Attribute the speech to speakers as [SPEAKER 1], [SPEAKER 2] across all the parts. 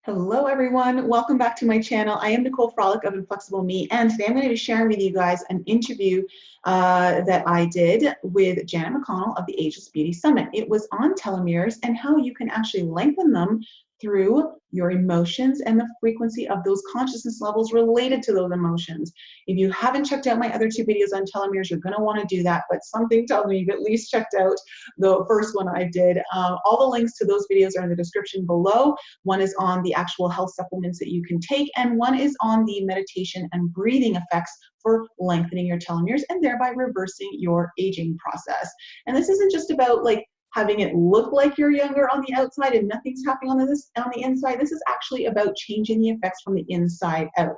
[SPEAKER 1] Hello everyone, welcome back to my channel. I am Nicole Frolick of Inflexible Me, and today I'm going to be sharing with you guys an interview that I did with Janet McConnell of the Ageless Beauty Summit. It was on telomeres and how you can actually lengthen them through your emotions and the frequency of those consciousness levels related to those emotions. If you haven't checked out my other two videos on telomeres, you're going to want to do that, but something tells me you've at least checked out the first one I did. All the links to those videos are in the description below. One is on the actual health supplements that you can take, and one is on the meditation and breathing effects for lengthening your telomeres and thereby reversing your aging process. And this isn't just about like having it look like you're younger on the outside and nothing's happening on the inside. This is actually about changing the effects from the inside out.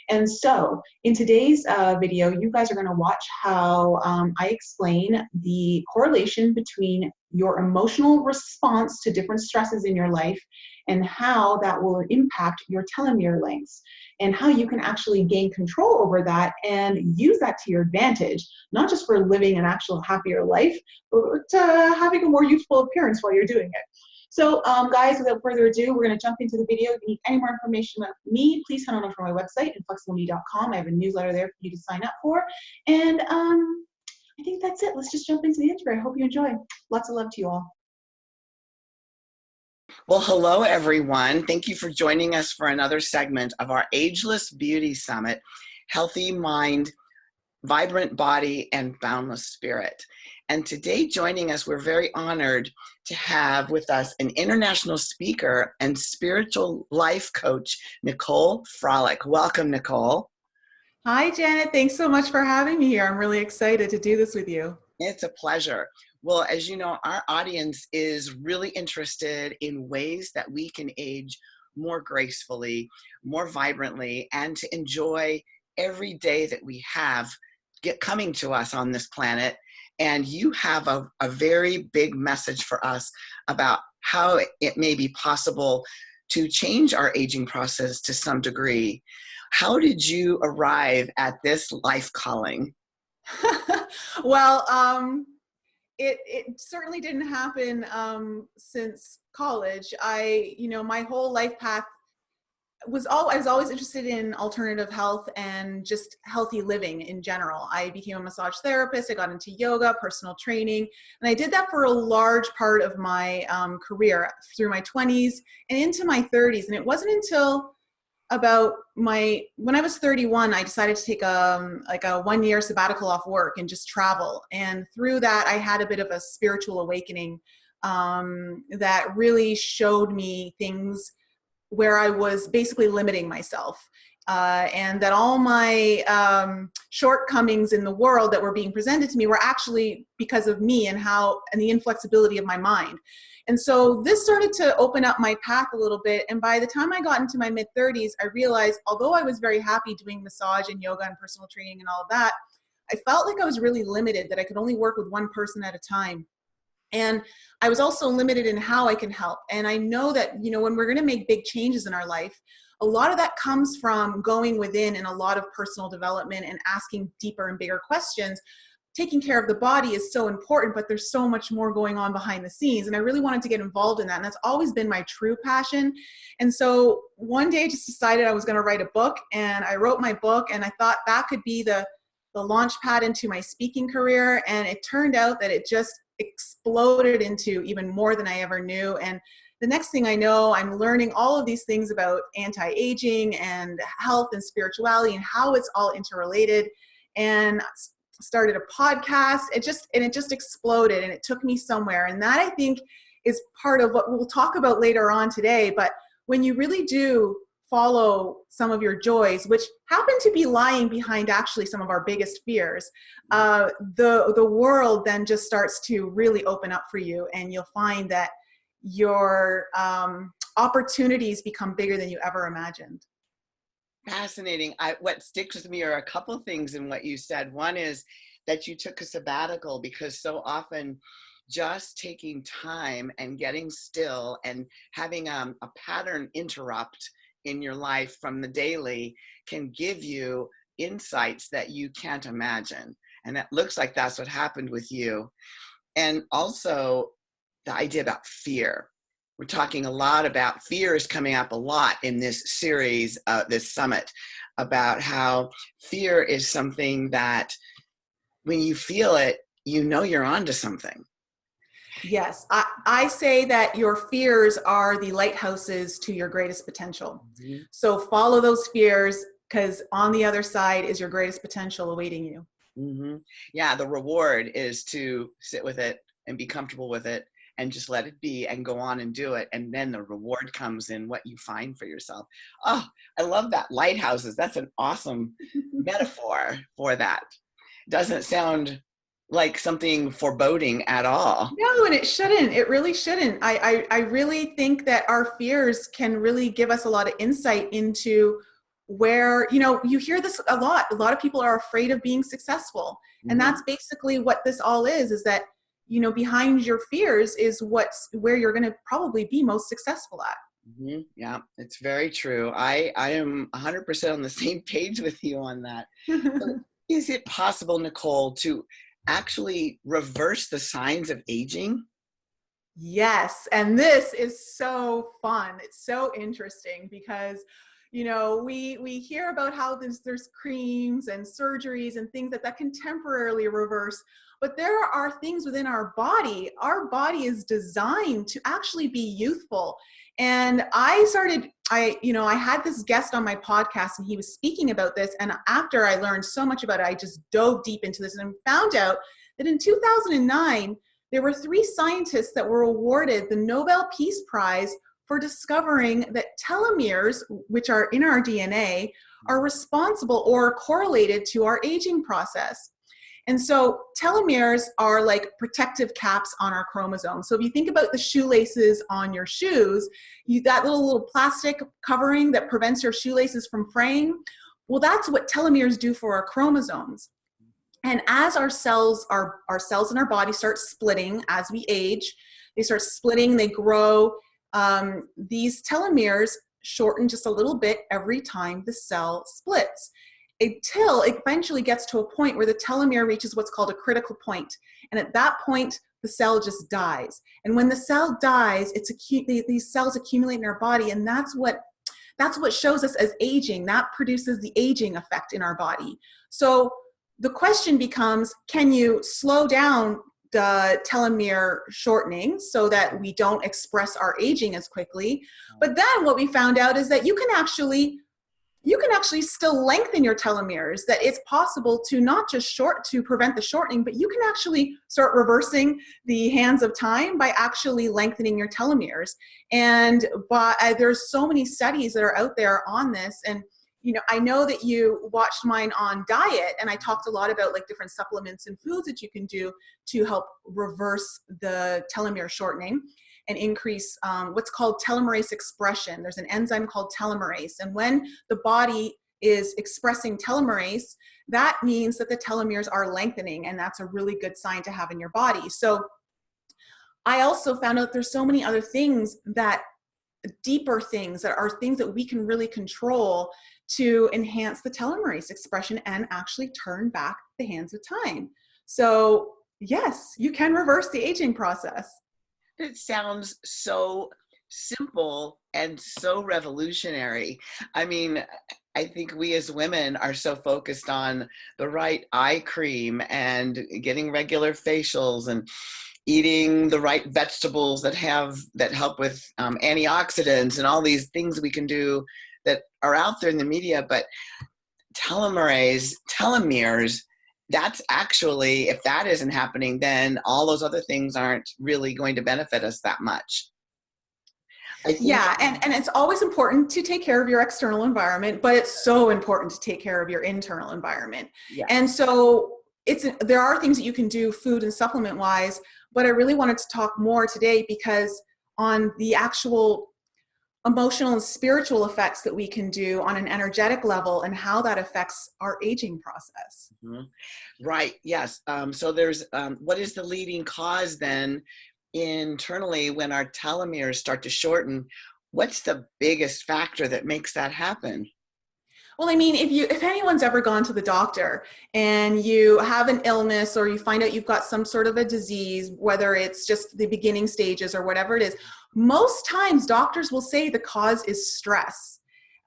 [SPEAKER 1] And so in today's video, you guys are going to watch how I explain the correlation between your emotional response to different stresses in your life and how that will impact your telomere lengths, and how you can actually gain control over that and use that to your advantage, not just for living an actual happier life, but having a more youthful appearance while you're doing it. So guys, without further ado, we're going to jump into the video. If you need any more information about me, please head on over to my website, inflexibleme.com. I have a newsletter there for you to sign up for. And I think that's it. Let's just jump into the interview. I hope you enjoy. Lots of love to you all.
[SPEAKER 2] Well, hello, everyone. Thank you for joining us for another segment of our Ageless Beauty Summit, Healthy Mind, Vibrant Body, and Boundless Spirit. And today joining us, we're very honored to have with us an international speaker and spiritual life coach, Nicole Frolick. Welcome, Nicole.
[SPEAKER 3] Hi, Janet. Thanks so much for having me here. I'm really excited to do this with you.
[SPEAKER 2] It's a pleasure. Well, as you know, our audience is really interested in ways that we can age more gracefully, more vibrantly, and to enjoy every day that we have coming to us on this planet. And you have a very big message for us about how it may be possible to change our aging process to some degree. How did you arrive at this life calling?
[SPEAKER 3] Well, it certainly didn't happen since college. My whole life path I was always interested in alternative health and just healthy living in general. I became a massage therapist. I got into yoga, personal training, and I did that for a large part of my career through my 20s and into my 30s. And it wasn't until about when I was 31, I decided to take a 1-year sabbatical off work and just travel. And through that, I had a bit of a spiritual awakening that really showed me things where I was basically limiting myself, and that all my shortcomings in the world that were being presented to me were actually because of me and the inflexibility of my mind. And so this started to open up my path a little bit. And by the time I got into my mid-30s, I realized, although I was very happy doing massage and yoga and personal training and all of that, I felt like I was really limited, that I could only work with one person at a time. And I was also limited in how I can help. And I know that, when we're going to make big changes in our life, a lot of that comes from going within and a lot of personal development and asking deeper and bigger questions. Taking care of the body is so important, but there's so much more going on behind the scenes. And I really wanted to get involved in that. And that's always been my true passion. And so one day I just decided I was going to write a book, and I wrote my book, and I thought that could be the launch pad into my speaking career. And it turned out that it just exploded into even more than I ever knew. And the next thing I know, I'm learning all of these things about anti-aging and health and spirituality and how it's all interrelated. And started a podcast. It just exploded, and it took me somewhere. And that, I think, is part of what we'll talk about later on today. But when you really do follow some of your joys, which happen to be lying behind actually some of our biggest fears, the world then just starts to really open up for you, and you'll find that your opportunities become bigger than you ever imagined.
[SPEAKER 2] Fascinating. What sticks with me are a couple things in what you said. One is that you took a sabbatical, because so often just taking time and getting still and having a pattern interrupt in your life from the daily can give you insights that you can't imagine. And it looks like that's what happened with you. And also the idea about fear. we're talking a lot about fear is coming up a lot in this series, this summit, about how fear is something that when you feel it, you know you're onto something.
[SPEAKER 3] Yes, I say that your fears are the lighthouses to your greatest potential.
[SPEAKER 2] Mm-hmm.
[SPEAKER 3] So follow those fears, because on the other side is your greatest potential awaiting you.
[SPEAKER 2] Mm-hmm. Yeah, the reward is to sit with it and be comfortable with it and just let it be and go on and do it. And then the reward comes in what you find for yourself. Oh, I love that. Lighthouses. That's an awesome metaphor for that. Doesn't sound like something foreboding at all.
[SPEAKER 3] No, and it shouldn't. It really shouldn't. I really think that our fears can really give us a lot of insight into where, you hear this a lot. A lot of people are afraid of being successful. And that's basically what this all is that, behind your fears is where you're going to probably be most successful at.
[SPEAKER 2] Mm-hmm. Yeah, it's very true. I am 100% on the same page with you on that. So is it possible, Nicole, to actually reverse the signs of aging?
[SPEAKER 3] Yes. And this is so fun. It's so interesting because, we hear about how there's creams and surgeries and things that can temporarily reverse, but there are things within our body. Our body is designed to actually be youthful. And I had this guest on my podcast and he was speaking about this. And after I learned so much about it, I just dove deep into this and found out that in 2009, there were 3 scientists that were awarded the Nobel Peace Prize for discovering that telomeres, which are in our DNA, are responsible or correlated to our aging process. And so telomeres are like protective caps on our chromosomes. So if you think about the shoelaces on your shoes, that little plastic covering that prevents your shoelaces from fraying, well, that's what telomeres do for our chromosomes. And as our cells in our body start splitting as we age, they start splitting, they grow. These telomeres shorten just a little bit every time the cell splits, until it eventually gets to a point where the telomere reaches what's called a critical point. And at that point, the cell just dies. And when the cell dies, these cells accumulate in our body, and that's what shows us as aging. That produces the aging effect in our body. So the question becomes, can you slow down the telomere shortening so that we don't express our aging as quickly? But then what we found out is that you can actually still lengthen your telomeres, that it's possible to not just to prevent the shortening, but you can actually start reversing the hands of time by actually lengthening your telomeres. And there's so many studies that are out there on this. And I know that you watched mine on diet, and I talked a lot about like different supplements and foods that you can do to help reverse the telomere shortening and increase what's called telomerase expression. There's an enzyme called telomerase. And when the body is expressing telomerase, that means that the telomeres are lengthening, and that's a really good sign to have in your body. So I also found out there's so many other things deeper things that are things that we can really control to enhance the telomerase expression and actually turn back the hands of time. So yes, you can reverse the aging process.
[SPEAKER 2] It sounds so simple and so revolutionary. I mean, I think we as women are so focused on the right eye cream and getting regular facials and eating the right vegetables that help with antioxidants and all these things we can do that are out there in the media. But telomeres, that's actually, if that isn't happening, then all those other things aren't really going to benefit us that much.
[SPEAKER 3] Yeah, and it's always important to take care of your external environment, but it's so important to take care of your internal environment.
[SPEAKER 2] Yeah.
[SPEAKER 3] And so there are things that you can do food and supplement wise, but I really wanted to talk more today because on the actual emotional and spiritual effects that we can do on an energetic level and how that affects our aging process.
[SPEAKER 2] Mm-hmm. Right. Yes. So there's, what is the leading cause then internally when our telomeres start to shorten? What's the biggest factor that makes that happen?
[SPEAKER 3] Well, I mean, if anyone's ever gone to the doctor and you have an illness or you find out you've got some sort of a disease, whether it's just the beginning stages or whatever it is, most times doctors will say the cause is stress.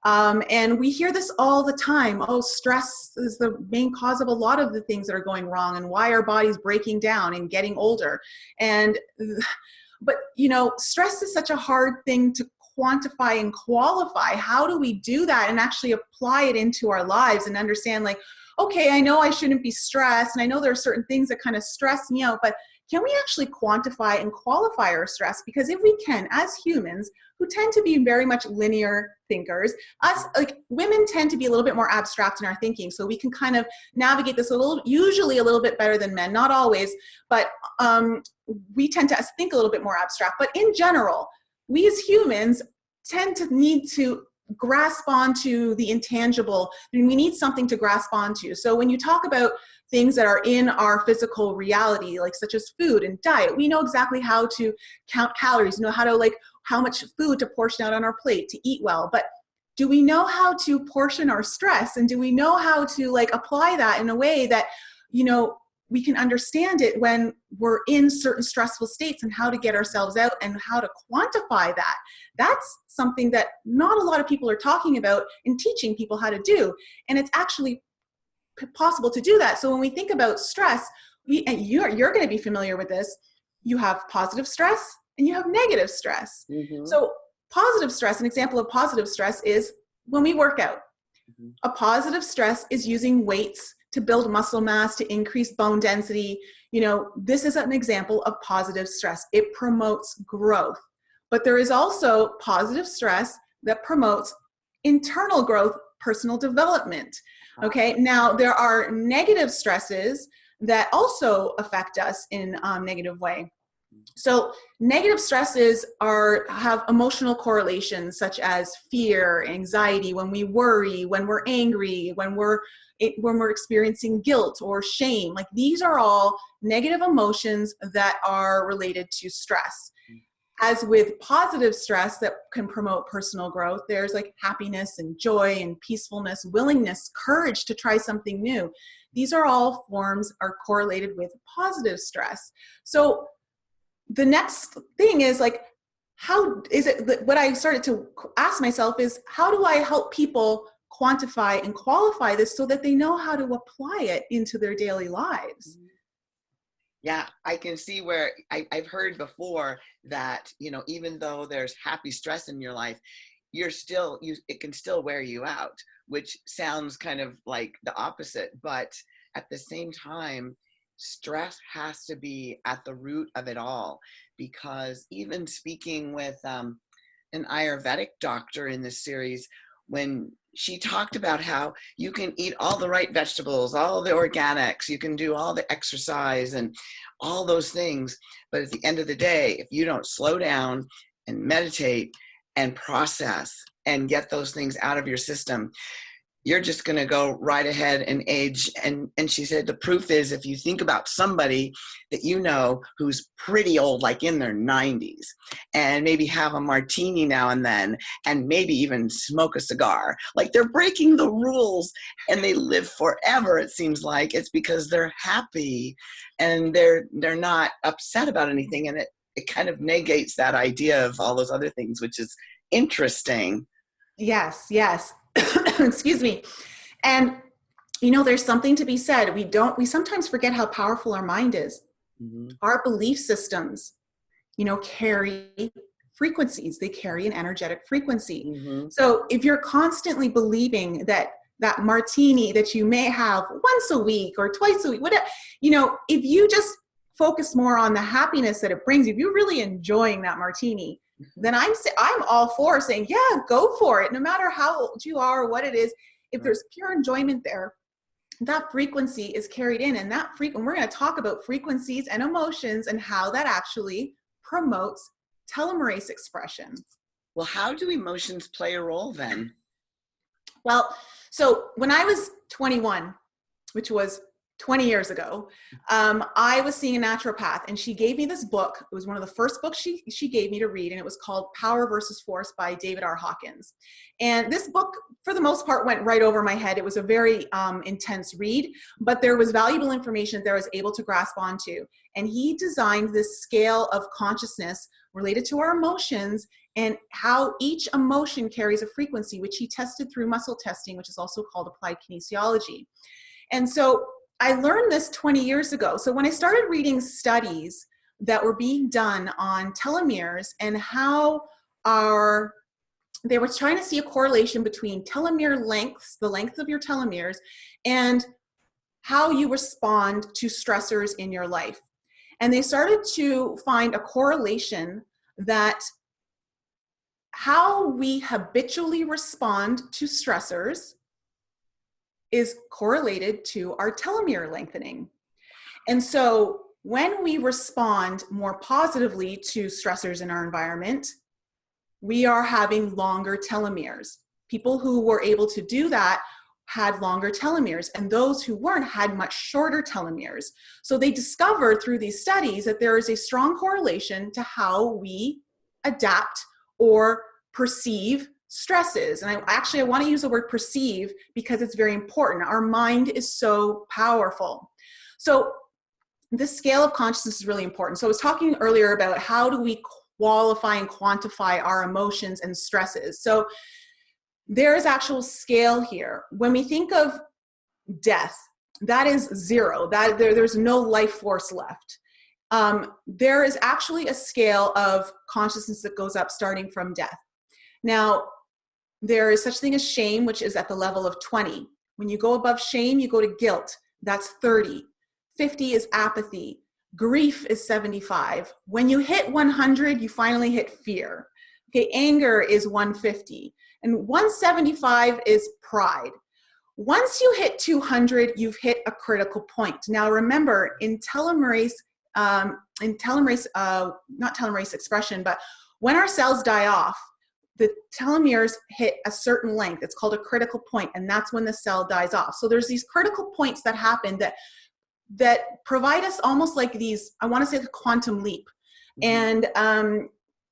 [SPEAKER 3] And we hear this all the time. Oh, stress is the main cause of a lot of the things that are going wrong and why our body's breaking down and getting older. But, you know, stress is such a hard thing to quantify and qualify. How do we do that and actually apply it into our lives and understand, like, okay, I know I shouldn't be stressed, and I know there are certain things that kind of stress me out, but can we actually quantify and qualify our stress? Because if we can, as humans who tend to be very much linear thinkers, us, like, women tend to be a little bit more abstract in our thinking, so we can kind of navigate this usually a little bit better than men, not always, but we tend to think a little bit more abstract. But in general, we as humans tend to need to grasp onto the intangible, and we need something to grasp onto. So when you talk about things that are in our physical reality, like such as food and diet, we know exactly how to count calories, know how to, like, how much food to portion out on our plate to eat well. But do we know how to portion our stress? And do we know how to, like, apply that in a way that, you know, we can understand it when we're in certain stressful states, and how to get ourselves out and how to quantify that? That's something that not a lot of people are talking about and teaching people how to do. And it's actually possible to do that. So when we think about stress, and you're going to be familiar with this, you have positive stress and you have negative stress.
[SPEAKER 2] Mm-hmm.
[SPEAKER 3] So positive stress, an example of positive stress is when we work out. Mm-hmm. A positive stress is using weights to build muscle mass, to increase bone density. You know, this is an example of positive stress. It promotes growth. But there is also positive stress that promotes internal growth, personal development. Okay, now there are negative stresses that also affect us in a negative way. So negative stresses have emotional correlations, such as fear, anxiety, when we worry, when we're angry, when we're experiencing guilt or shame. Like, these are all negative emotions that are related to stress. As with positive stress that can promote personal growth, there's like happiness and joy and peacefulness, willingness, courage to try something new. These are all are correlated with positive stress. So the next thing is, like, how is it, what I started to ask myself is, how do I help people quantify and qualify this so that they know how to apply it into their daily lives?
[SPEAKER 2] Yeah, I can see where I've heard before that, you know, even though there's happy stress in your life, it can still wear you out, which sounds kind of like the opposite. But at the same time, stress has to be at the root of it all, because even speaking with an Ayurvedic doctor in this series, when she talked about how you can eat all the right vegetables, all the organics, you can do all the exercise and all those things, but at the end of the day, if you don't slow down and meditate and process and get those things out of your system, you're just going to go right ahead and age. And she said, the proof is, if you think about somebody that you know who's pretty old, like in their 90s, and maybe have a martini now and then, and maybe even smoke a cigar, like, they're breaking the rules and they live forever. It seems like it's because they're happy and they're not upset about anything. And it kind of negates that idea of all those other things, which is interesting.
[SPEAKER 3] Yes. Excuse me. And, you know, there's something to be said. We sometimes forget how powerful our mind is. Mm-hmm. Our belief systems, you know, carry frequencies. They carry an energetic frequency. Mm-hmm. So if you're constantly believing that martini that you may have once a week or twice a week, whatever, you know, if you just focus more on the happiness that it brings, if you're really enjoying that martini, then I'm all for saying, yeah, go for it. No matter how old you are or what it is, if there's pure enjoyment there, that frequency is carried in. And we're going to talk about frequencies and emotions and how that actually promotes telomerase expression.
[SPEAKER 2] Well, how do emotions play a role then?
[SPEAKER 3] Well, so when I was 21, which was 20 years ago, I was seeing a naturopath, and she gave me this book. It was one of the first books she gave me to read, and it was called Power versus Force by David R. Hawkins. And this book, for the most part, went right over my head. It was a very intense read, but there was valuable information that I was able to grasp onto. And he designed this scale of consciousness related to our emotions and how each emotion carries a frequency, which he tested through muscle testing, which is also called applied kinesiology. And so I learned this 20 years ago. So when I started reading studies that were being done on telomeres and how they were trying to see a correlation between telomere lengths, the length of your telomeres, and how you respond to stressors in your life. And they started to find a correlation that how we habitually respond to stressors is correlated to our telomere lengthening. And so when we respond more positively to stressors in our environment, we are having longer telomeres. People who were able to do that had longer telomeres, and those who weren't had much shorter telomeres. So they discovered through these studies that there is a strong correlation to how we adapt or perceive stresses. And I want to use the word perceive because it's very important. Our mind is so powerful. So this scale of consciousness is really important. So I was talking earlier about how do we qualify and quantify our emotions and stresses. So there is actual scale here. When we think of death, that is zero. There's no life force left. There is actually a scale of consciousness that goes up starting from death. Now, there is such thing as shame, which is at the level of 20. When you go above shame, you go to guilt. That's 30. 50 is apathy. Grief is 75. When you hit 100, you finally hit fear. Okay, anger is 150. And 175 is pride. Once you hit 200, you've hit a critical point. Now remember, in telomerase expression, but when our cells die off, the telomeres hit a certain length. It's called a critical point, and that's when the cell dies off. So there's these critical points that happen that provide us almost like these, I want to say the quantum leap. And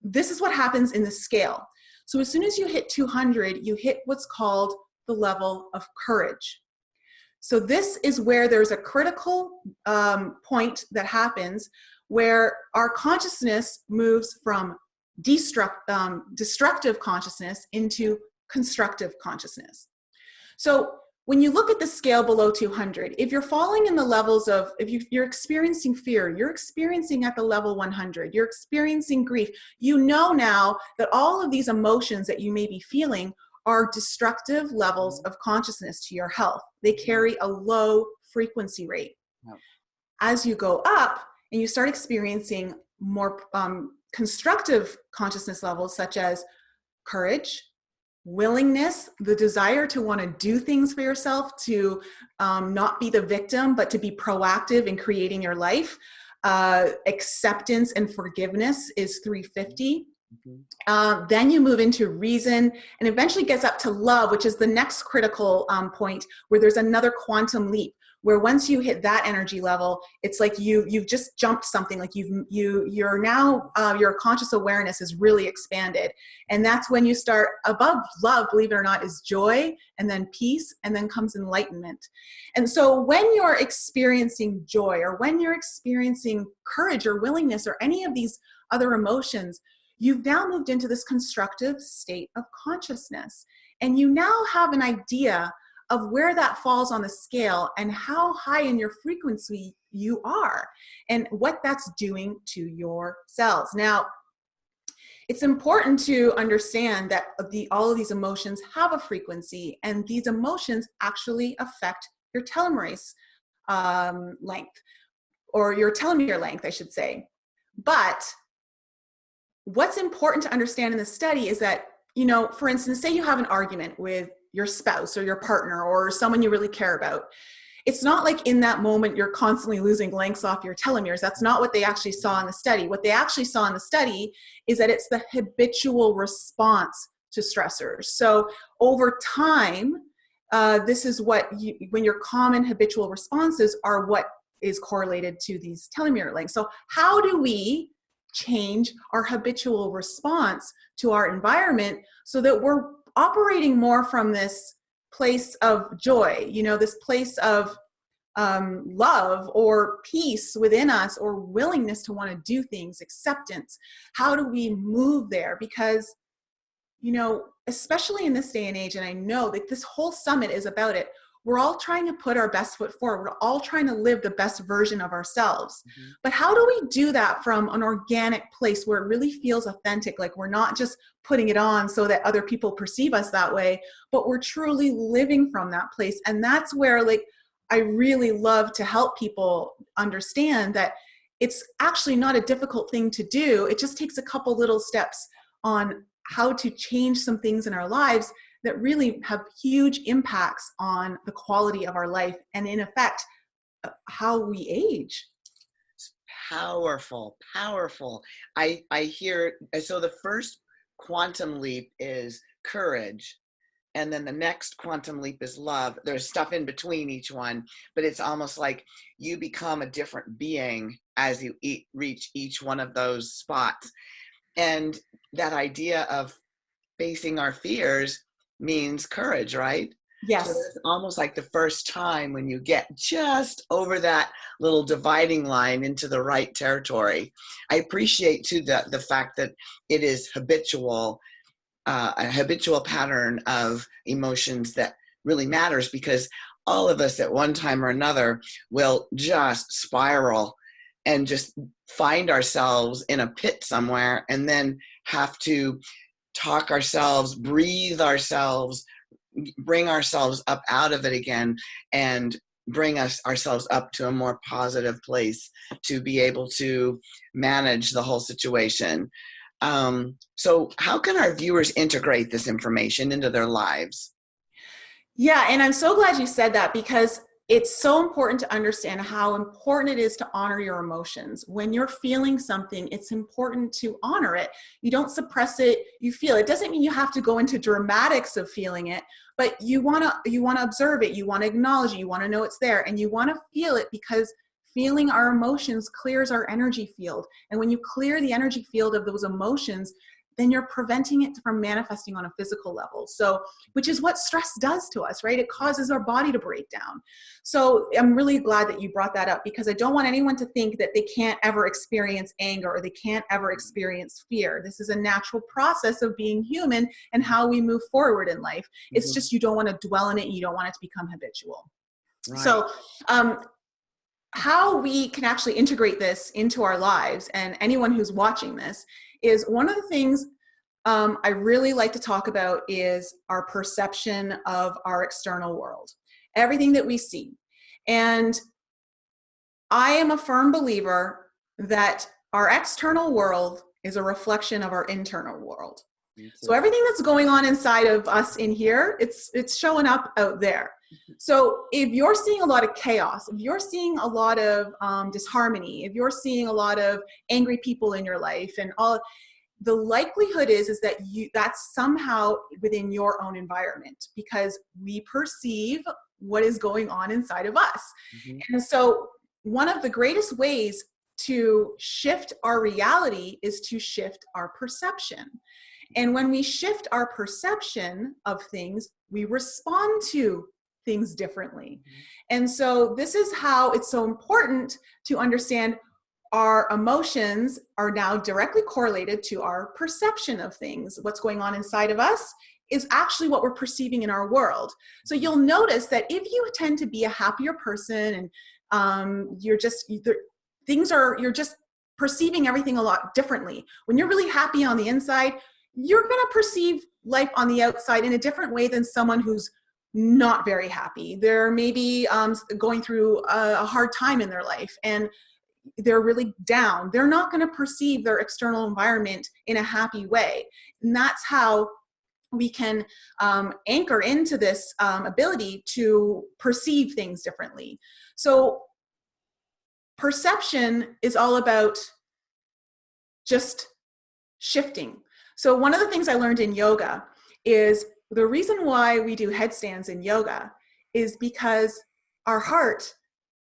[SPEAKER 3] this is what happens in the scale. So as soon as you hit 200, you hit what's called the level of courage. So this is where there's a critical point that happens where our consciousness moves from destructive consciousness into constructive consciousness. So when you look at the scale below 200, if you're falling in the levels of, if you're experiencing fear, you're experiencing at the level 100, you're experiencing grief, you know now that all of these emotions that you may be feeling are destructive levels of consciousness to your health. They carry a low frequency rate. Wow. As you go up and you start experiencing more constructive consciousness levels such as courage, willingness, the desire to want to do things for yourself, to not be the victim, but to be proactive in creating your life. Acceptance and forgiveness is 350. Then you move into reason and eventually gets up to love, which is the next critical point where there's another quantum leap, where once you hit that energy level, it's like you've just jumped something, like you're now, your conscious awareness is really expanded. And that's when you start above love, believe it or not, is joy, and then peace, and then comes enlightenment. And so when you're experiencing joy, or when you're experiencing courage or willingness or any of these other emotions, you've now moved into this constructive state of consciousness. And you now have an idea of where that falls on the scale and how high in your frequency you are and what that's doing to your cells. Now, it's important to understand that all of these emotions have a frequency, and these emotions actually affect your telomerase length, or your telomere length, I should say. But what's important to understand in the study is that, you know, for instance, say you have an argument with your spouse or your partner or someone you really care about. It's not like in that moment you're constantly losing lengths off your telomeres. That's not what they actually saw in the study. What they actually saw in the study is that it's the habitual response to stressors. So over time, this is when your common habitual responses are what is correlated to these telomere lengths. So how do we change our habitual response to our environment so that we're operating more from this place of joy, this place of love or peace within us, or willingness to want to do things, acceptance? How do we move there? Because, especially in this day and age, and I know that this whole summit is about it, we're all trying to put our best foot forward. We're all trying to live the best version of ourselves. Mm-hmm. But how do we do that from an organic place where it really feels authentic? Like we're not just putting it on so that other people perceive us that way, but we're truly living from that place. And that's where, like, I really love to help people understand that it's actually not a difficult thing to do. It just takes a couple little steps on how to change some things in our lives that really have huge impacts on the quality of our life and, in effect, how we age.
[SPEAKER 2] Powerful, powerful. I hear, so the first quantum leap is courage, and then the next quantum leap is love. There's stuff in between each one, but it's almost like you become a different being as you reach each one of those spots. And that idea of facing our fears means courage, right?
[SPEAKER 3] Yes.
[SPEAKER 2] So it's almost like the first time when you get just over that little dividing line into the right territory. I appreciate too the fact that it is habitual, a habitual pattern of emotions that really matters, because all of us at one time or another will just spiral and just find ourselves in a pit somewhere, and then have to talk ourselves, breathe ourselves, bring ourselves up out of it again, and bring ourselves up to a more positive place to be able to manage the whole situation. So how can our viewers integrate this information into their lives?
[SPEAKER 3] Yeah, and I'm so glad you said that, because it's so important to understand how important it is to honor your emotions. When you're feeling something, it's important to honor it. You don't suppress it, you feel it. It doesn't mean you have to go into dramatics of feeling it, but you want to observe it, you want to acknowledge it, you want to know it's there, and you want to feel it, because feeling our emotions clears our energy field. And when you clear the energy field of those emotions, then you're preventing it from manifesting on a physical level. So, which is what stress does to us, right? It causes our body to break down. So I'm really glad that you brought that up, because I don't want anyone to think that they can't ever experience anger or they can't ever experience fear. This is a natural process of being human and how we move forward in life. Mm-hmm. It's just, you don't want to dwell in it. You don't want it to become habitual. Right. So, how we can actually integrate this into our lives, and anyone who's watching this, is one of the things I really like to talk about is our perception of our external world, everything that we see. And I am a firm believer that our external world is a reflection of our internal world. So everything that's going on inside of us in here, it's showing up out there. So if you're seeing a lot of chaos, if you're seeing a lot of disharmony, if you're seeing a lot of angry people in your life, and all, the likelihood is that that's somehow within your own environment, because we perceive what is going on inside of us. Mm-hmm. And so one of the greatest ways to shift our reality is to shift our perception. And when we shift our perception of things, we respond to things differently. Mm-hmm. And so this is how it's so important to understand our emotions are now directly correlated to our perception of things. What's going on inside of us is actually what we're perceiving in our world. So you'll notice that if you tend to be a happier person, and you're just perceiving everything a lot differently. When you're really happy on the inside, you're going to perceive life on the outside in a different way than someone who's not very happy. They're maybe going through a hard time in their life, and they're really down. They're not going to perceive their external environment in a happy way. And that's how we can anchor into this ability to perceive things differently. So perception is all about just shifting. So one of the things I learned in yoga is the reason why we do headstands in yoga is because our heart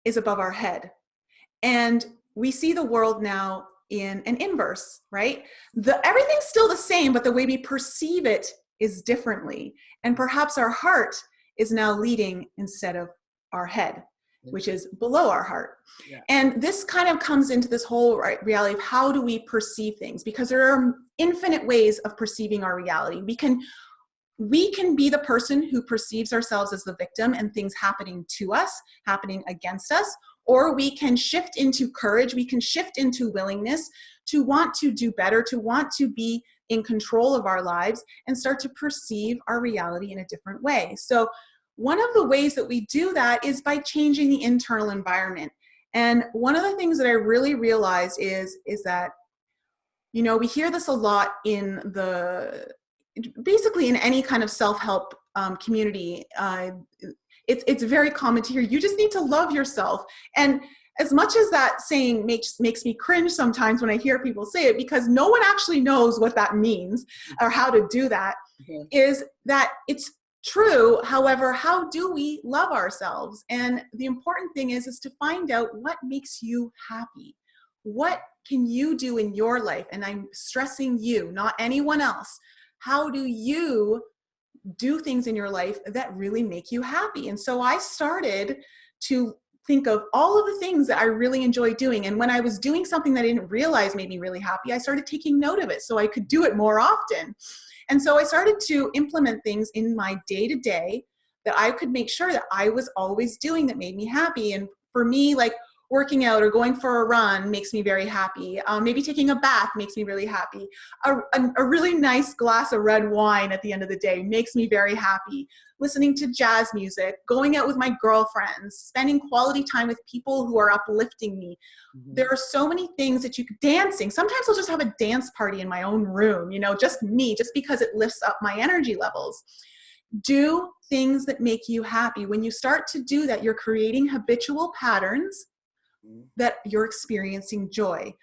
[SPEAKER 3] is above our head. And we see the world now in an inverse, right? Everything's still the same, but the way we perceive it is differently. And perhaps our heart is now leading instead of our head, which is below our heart.
[SPEAKER 2] Yeah.
[SPEAKER 3] And this kind of comes into this whole reality of how do we perceive things? Because there are infinite ways of perceiving our reality. We can be the person who perceives ourselves as the victim and things happening to us, happening against us, or we can shift into courage. We can shift into willingness to want to do better, to want to be in control of our lives and start to perceive our reality in a different way. So one of the ways that we do that is by changing the internal environment. And one of the things that I really realized is that, you know, we hear this a lot basically in any kind of self-help community. It's very common to hear, you just need to love yourself. And as much as that saying makes me cringe sometimes when I hear people say it, because no one actually knows what that means or how to do that, is that it's true. However, how do we love ourselves? And the important thing is to find out what makes you happy. What can you do in your life? And I'm stressing you, not anyone else. How do you do things in your life that really make you happy? And so I started to think of all of the things that I really enjoy doing. And when I was doing something that I didn't realize made me really happy, I started taking note of it so I could do it more often. And so I started to implement things in my day-to-day that I could make sure that I was always doing that made me happy. And for me, like working out or going for a run makes me very happy. Maybe taking a bath makes me really happy. A really nice glass of red wine at the end of the day makes me very happy. Listening to jazz music, going out with my girlfriends, spending quality time with people who are uplifting me. Mm-hmm. There are so many things that dancing. Sometimes I'll just have a dance party in my own room, you know, just me, just because it lifts up my energy levels. Do things that make you happy. When you start to do that, you're creating habitual patterns that you're experiencing joy.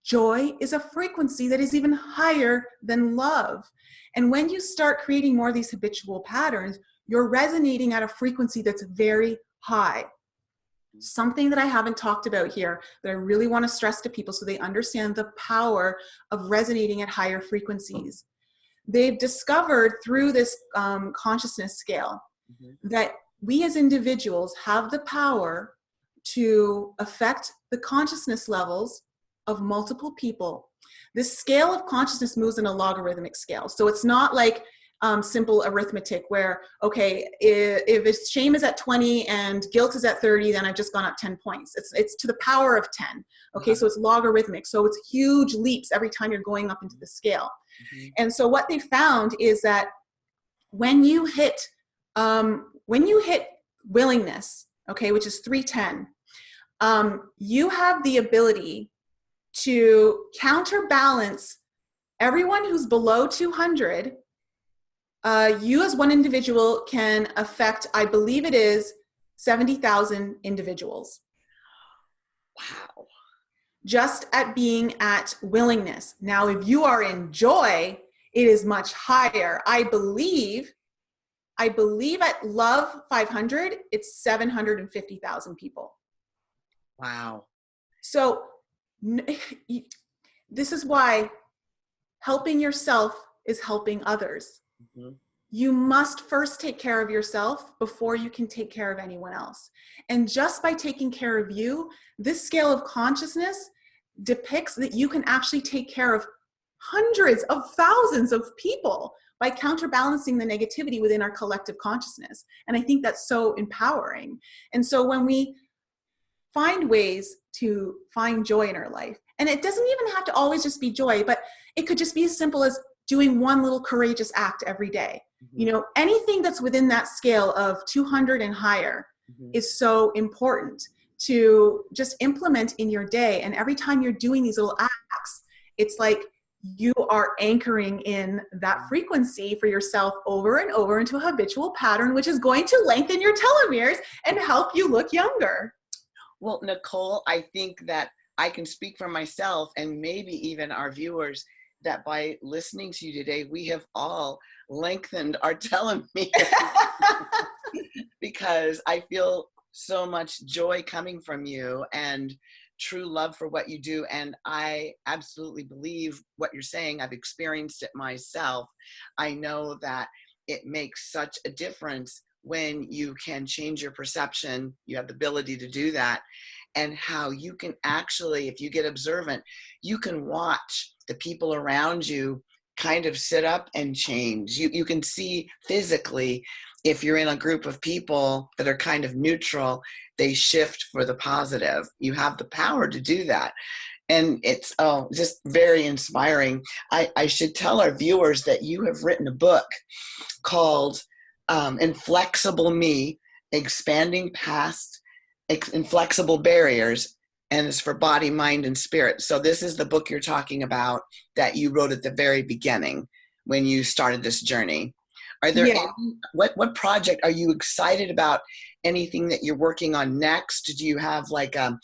[SPEAKER 3] Joy is a frequency that is even higher than love. And when you start creating more of these habitual patterns, you're resonating at a frequency that's very high. Something that I haven't talked about here that I really want to stress to people so they understand the power of resonating at higher frequencies. They've discovered through this consciousness scale that we as individuals have the power to affect the consciousness levels of multiple people. This scale of consciousness moves in a logarithmic scale. So it's not like simple arithmetic where, okay, if shame is at 20 and guilt is at 30, then I've just gone up 10 points. It's to the power of 10. Okay, so it's logarithmic. So it's huge leaps every time you're going up into the scale. And so what they found is that when you hit willingness, okay, which is 310, you have the ability to counterbalance everyone who's below 200. You as one individual can affect, I believe it is 70,000 individuals.
[SPEAKER 2] Wow. Just
[SPEAKER 3] at being at willingness. Now, if you are in joy, it is much higher. I believe at Love 500, it's 750,000 people.
[SPEAKER 2] Wow.
[SPEAKER 3] So this is why helping yourself is helping others. You must first take care of yourself before you can take care of anyone else. And just by taking care of you, this scale of consciousness depicts that you can actually take care of hundreds of thousands of people by counterbalancing the negativity within our collective consciousness. And I think that's so empowering. And so when we find ways to find joy in our life, and it doesn't even have to always just be joy, but it could just be as simple as doing one little courageous act every day. You know, anything that's within that scale of 200 and higher is so important to just implement in your day. And every time you're doing these little acts, it's like you are anchoring in that frequency for yourself over and over into a habitual pattern, which is going to lengthen your telomeres and help you look younger.
[SPEAKER 2] Well, Nicole, I think that I can speak for myself and maybe even our viewers that by listening to you today, we have all lengthened our telomeres because I feel so much joy coming from you and true love for what you do. And I absolutely believe what you're saying. I've experienced it myself. I know that it makes such a difference when you can change your perception. You have the ability to do that. And how you can actually, if you get observant, you can watch the people around you kind of sit up and change. You can see physically, if you're in a group of people that are kind of neutral, they shift for the positive. You have the power to do that. And it's just very inspiring. I should tell our viewers that you have written a book called Inflexible Me, Expanding Past Inflexible Barriers, and it's for body, mind, and spirit. So this is the book you're talking about that you wrote at the very beginning when you started this journey. Are there any, what project are you excited about? Anything that you're working on next? Do you have like a,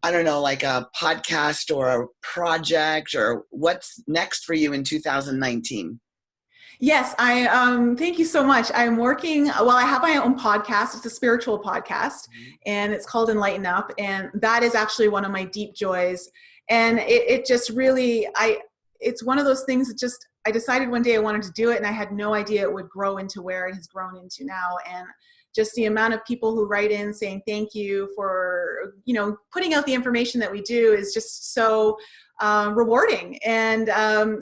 [SPEAKER 2] I don't know, like a podcast or a project, or what's next for you in 2019?
[SPEAKER 3] Yes, I thank you so much. I'm working, well, I have my own podcast. It's a spiritual podcast, and it's called Enlighten Up, and that is actually one of my deep joys. And it just really, it's one of those things that just, I decided one day I wanted to do it, and I had no idea it would grow into where it has grown into now. And just the amount of people who write in saying thank you for, you know, putting out the information that we do is just so rewarding. And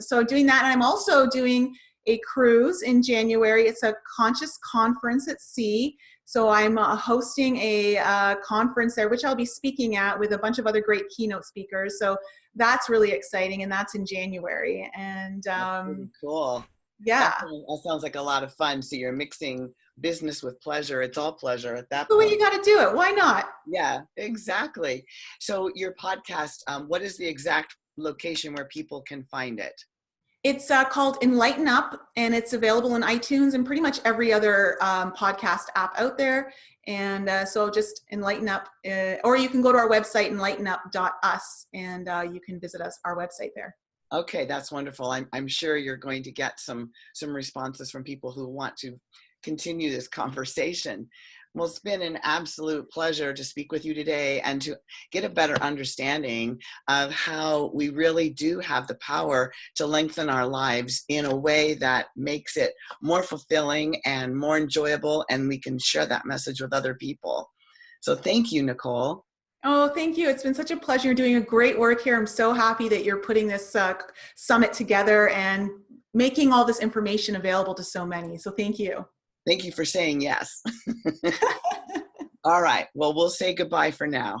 [SPEAKER 3] so doing that, and I'm also doing a cruise in January. It's a conscious conference at sea. So I'm hosting a conference there, which I'll be speaking at with a bunch of other great keynote speakers. So that's really exciting, and that's in January. And
[SPEAKER 2] that's really cool.
[SPEAKER 3] Yeah.
[SPEAKER 2] That sounds like a lot of fun. So you're mixing business with pleasure. It's all pleasure at that
[SPEAKER 3] point. The way you got to do it. Why not?
[SPEAKER 2] Yeah, exactly. So your podcast, what is the exact location where people can find it?
[SPEAKER 3] It's called Enlighten Up, and it's available on iTunes and pretty much every other podcast app out there. And so just Enlighten Up, or you can go to our website, enlightenup.us, and you can visit our website there.
[SPEAKER 2] Okay, that's wonderful. I'm sure you're going to get some responses from people who want to continue this conversation. Well, it's been an absolute pleasure to speak with you today and to get a better understanding of how we really do have the power to lengthen our lives in a way that makes it more fulfilling and more enjoyable, and we can share that message with other people. So thank you, Nicole.
[SPEAKER 3] Oh, thank you. It's been such a pleasure. You're doing a great work here. I'm so happy that you're putting this summit together and making all this information available to so many. So thank you.
[SPEAKER 2] Thank you for saying yes. All right. Well, we'll say goodbye for now.